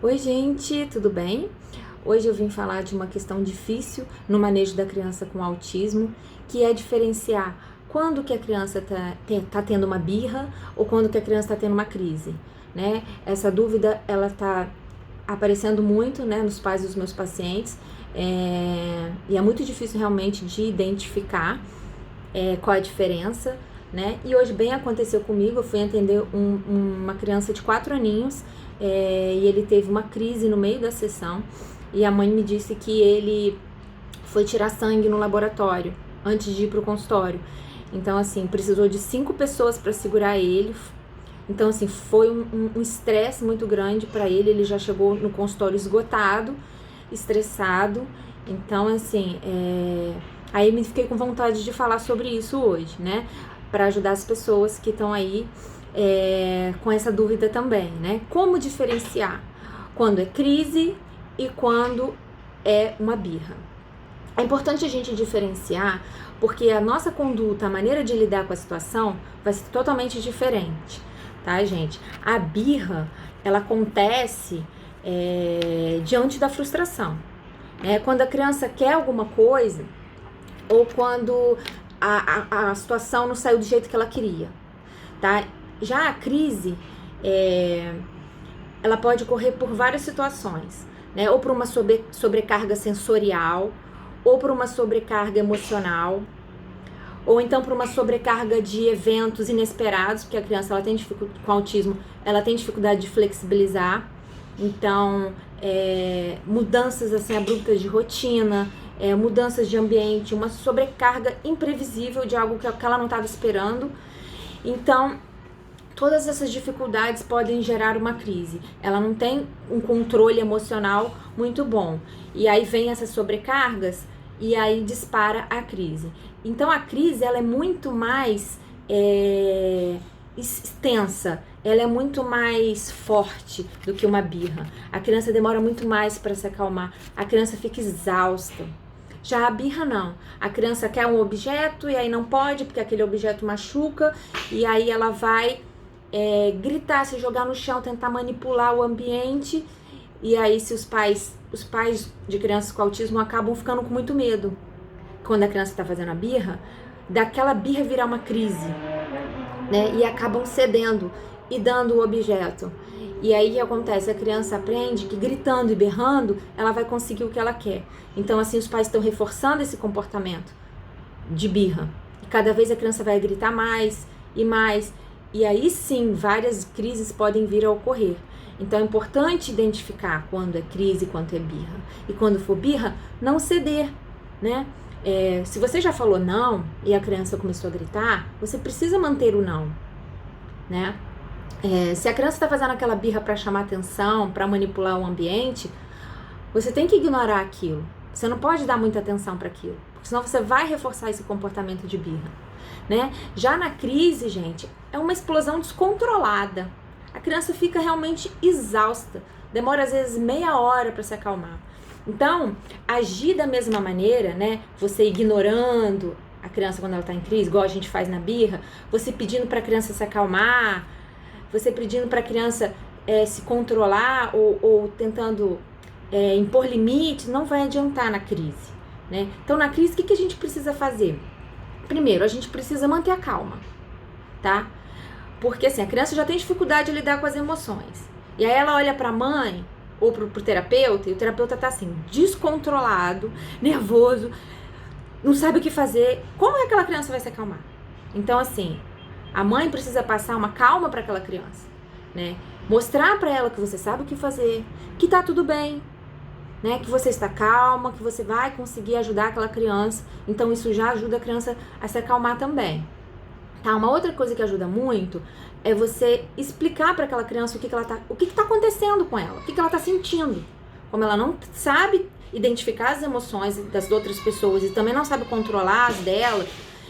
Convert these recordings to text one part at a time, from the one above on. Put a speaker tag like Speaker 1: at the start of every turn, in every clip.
Speaker 1: Oi, gente, tudo bem? Hoje eu vim falar de uma questão difícil no manejo da criança com autismo, que é diferenciar quando que a criança tá tendo uma birra ou quando que a criança está tendo uma crise, né? Essa dúvida, ela tá aparecendo muito, né, nos pais dos meus pacientes, e é muito difícil realmente de identificar qual a diferença, né? E hoje bem aconteceu comigo, eu fui atender uma criança de 4 aninhos, e ele teve uma crise no meio da sessão, e a mãe me disse que ele foi tirar sangue no laboratório antes de ir pro consultório. Então, assim, precisou de 5 pessoas para segurar ele. Então, assim, foi um estresse muito grande para ele. Ele já chegou no consultório esgotado, estressado. Então, assim, aí me fiquei com vontade de falar sobre isso hoje, né? Para ajudar as pessoas que estão aí com essa dúvida também, né? Como diferenciar quando é crise e quando é uma birra. É importante a gente diferenciar porque a nossa conduta, a maneira de lidar com a situação vai ser totalmente diferente, tá, gente? A birra, ela acontece diante da frustração, né? Quando a criança quer alguma coisa ou quando a situação não saiu do jeito que ela queria, tá? Já a crise, ela pode ocorrer por várias situações, né? Ou por uma sobrecarga sensorial, ou por uma sobrecarga emocional, ou então por uma sobrecarga de eventos inesperados, porque a criança ela tem com autismo, ela tem dificuldade de flexibilizar. Então, mudanças assim abruptas de rotina, mudanças de ambiente, uma sobrecarga imprevisível de algo que ela não estava esperando. Então, todas essas dificuldades podem gerar uma crise. Ela não tem um controle emocional muito bom. E aí vem essas sobrecargas e aí dispara a crise. Então a crise ela é muito mais extensa, ela é muito mais forte do que uma birra. A criança demora muito mais para se acalmar, a criança fica exausta. Já a birra não, a criança quer um objeto e aí não pode porque aquele objeto machuca e aí ela vai gritar, se jogar no chão, tentar manipular o ambiente. E aí se os pais de crianças com autismo acabam ficando com muito medo quando a criança está fazendo a birra, daquela birra virar uma crise, né? E acabam cedendo e dando o objeto. E aí o que acontece? A criança aprende que gritando e berrando, ela vai conseguir o que ela quer. Então assim, os pais estão reforçando esse comportamento de birra. E cada vez a criança vai gritar mais e mais. E aí sim, várias crises podem vir a ocorrer. Então é importante identificar quando é crise, quando é birra. E quando for birra, não ceder, né? Se você já falou não e a criança começou a gritar, você precisa manter o não, né? Se a criança está fazendo aquela birra para chamar atenção, para manipular o ambiente, você tem que ignorar aquilo. Você não pode dar muita atenção para aquilo, porque senão você vai reforçar esse comportamento de birra, né? Já na crise, gente, é uma explosão descontrolada. A criança fica realmente exausta, demora às vezes meia hora para se acalmar. Então, agir da mesma maneira, né? Você ignorando a criança quando ela está em crise, igual a gente faz na birra, você pedindo para a criança se acalmar, você pedindo para a criança se controlar ou tentando impor limites, não vai adiantar na crise, né? Então, na crise, o que a gente precisa fazer? Primeiro, a gente precisa manter a calma, tá? Porque assim, a criança já tem dificuldade de lidar com as emoções. E aí ela olha pra mãe ou pro terapeuta, e o terapeuta tá assim, descontrolado, nervoso, não sabe o que fazer. Como é que aquela criança vai se acalmar? Então assim, a mãe precisa passar uma calma para aquela criança, né? Mostrar para ela que você sabe o que fazer, que tá tudo bem, né? Que você está calma, que você vai conseguir ajudar aquela criança. Então isso já ajuda a criança a se acalmar também. Tá? Uma outra coisa que ajuda muito é você explicar para aquela criança o que tá acontecendo com ela, o que ela tá sentindo. Como ela não sabe identificar as emoções das outras pessoas e também não sabe controlar as dela,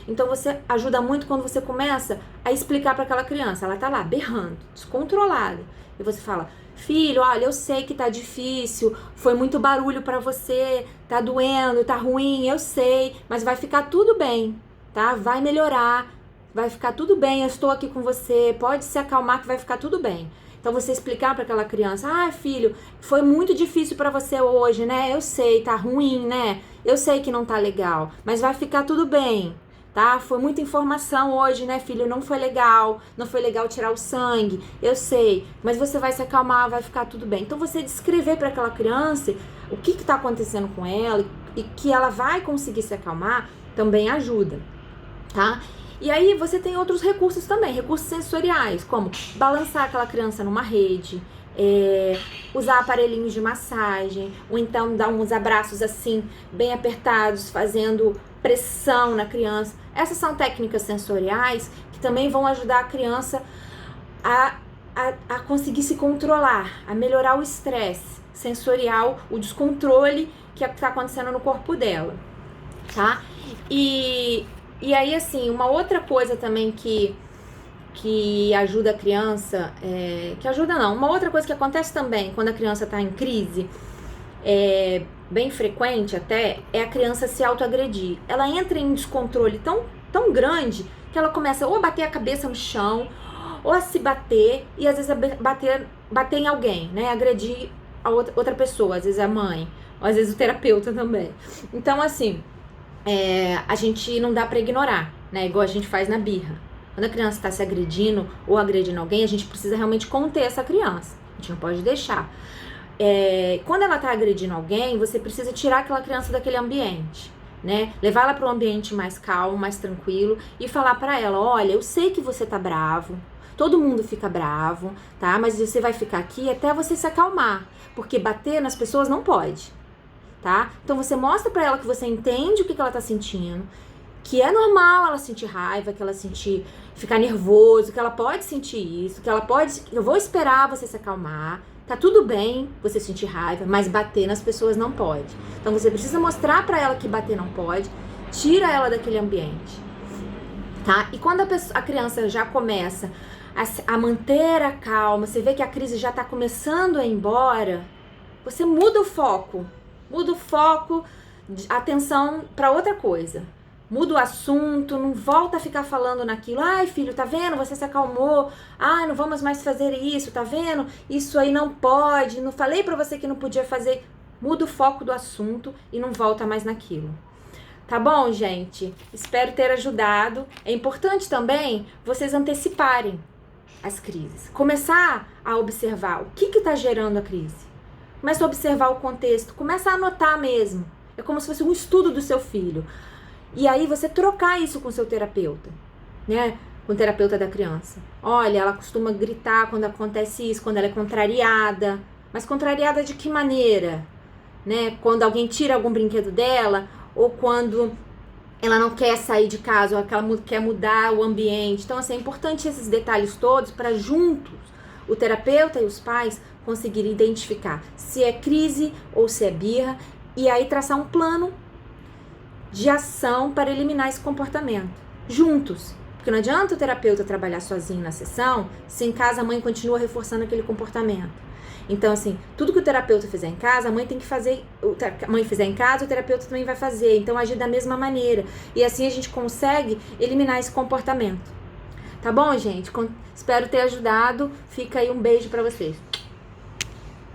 Speaker 1: então você ajuda muito quando você começa a explicar para aquela criança. Ela tá lá berrando, descontrolada, e você fala: filho, olha, eu sei que tá difícil, foi muito barulho para você, tá doendo, tá ruim, eu sei, mas vai ficar tudo bem, tá? Vai melhorar. Vai ficar tudo bem, eu estou aqui com você, pode se acalmar que vai ficar tudo bem. Então você explicar para aquela criança: ah, filho, foi muito difícil para você hoje, né? Eu sei, tá ruim, né? Eu sei que não tá legal, mas vai ficar tudo bem, tá? Foi muita informação hoje, né, filho? Não foi legal tirar o sangue, eu sei, mas você vai se acalmar, vai ficar tudo bem. Então você descrever para aquela criança o que tá acontecendo com ela e que ela vai conseguir se acalmar também ajuda, tá? E aí você tem outros recursos também, recursos sensoriais, como balançar aquela criança numa rede, usar aparelhinhos de massagem, ou então dar uns abraços assim, bem apertados, fazendo pressão na criança. Essas são técnicas sensoriais que também vão ajudar a criança a conseguir se controlar, a melhorar o estresse sensorial, o descontrole que está acontecendo no corpo dela, tá? E aí, assim, uma outra coisa também que ajuda a criança, uma outra coisa que acontece também quando a criança está em crise, bem frequente até, é a criança se autoagredir. Ela entra em descontrole tão grande que ela começa ou a bater a cabeça no chão, ou a se bater, e às vezes a bater em alguém, né? Agredir a outra pessoa, às vezes a mãe, ou às vezes o terapeuta também. Então, assim, a gente não dá pra ignorar, né? Igual a gente faz na birra. Quando a criança tá se agredindo ou agredindo alguém, a gente precisa realmente conter essa criança. A gente não pode deixar. Quando ela tá agredindo alguém, você precisa tirar aquela criança daquele ambiente, né? Levar ela para um ambiente mais calmo, mais tranquilo e falar pra ela: olha, eu sei que você tá bravo, todo mundo fica bravo, tá? Mas você vai ficar aqui até você se acalmar, porque bater nas pessoas não pode, tá? Então você mostra pra ela que você entende o que ela tá sentindo, que é normal ela sentir raiva, que ela ficar nervoso, que ela pode sentir isso, eu vou esperar você se acalmar, tá tudo bem você sentir raiva, mas bater nas pessoas não pode. Então você precisa mostrar pra ela que bater não pode, tira ela daquele ambiente, tá? E quando a criança já começa a manter a calma, você vê que a crise já tá começando a ir embora, você muda o foco, atenção pra outra coisa. Muda o assunto, não volta a ficar falando naquilo. Ai, filho, tá vendo? Você se acalmou. Ai, não vamos mais fazer isso, tá vendo? Isso aí não pode. Não falei pra você que não podia fazer. Muda o foco do assunto e não volta mais naquilo. Tá bom, gente? Espero ter ajudado. É importante também vocês anteciparem as crises. Começar a observar o que tá gerando a crise. Começa a observar o contexto. Começa a anotar mesmo. É como se fosse um estudo do seu filho. E aí você trocar isso com o seu terapeuta, né? Com o terapeuta da criança. Olha, ela costuma gritar quando acontece isso, quando ela é contrariada. Mas contrariada de que maneira? Né? Quando alguém tira algum brinquedo dela, ou quando ela não quer sair de casa, ou que ela quer mudar o ambiente. Então, assim, é importante esses detalhes todos para juntos o terapeuta e os pais conseguirem identificar se é crise ou se é birra, e aí traçar um plano de ação para eliminar esse comportamento, juntos. Porque não adianta o terapeuta trabalhar sozinho na sessão, se em casa a mãe continua reforçando aquele comportamento. Então, assim, tudo que o terapeuta fizer em casa, a mãe tem que fazer, a mãe fizer em casa, o terapeuta também vai fazer. Então, agir da mesma maneira. E assim a gente consegue eliminar esse comportamento. Tá bom, gente? Espero ter ajudado. Fica aí um beijo pra vocês.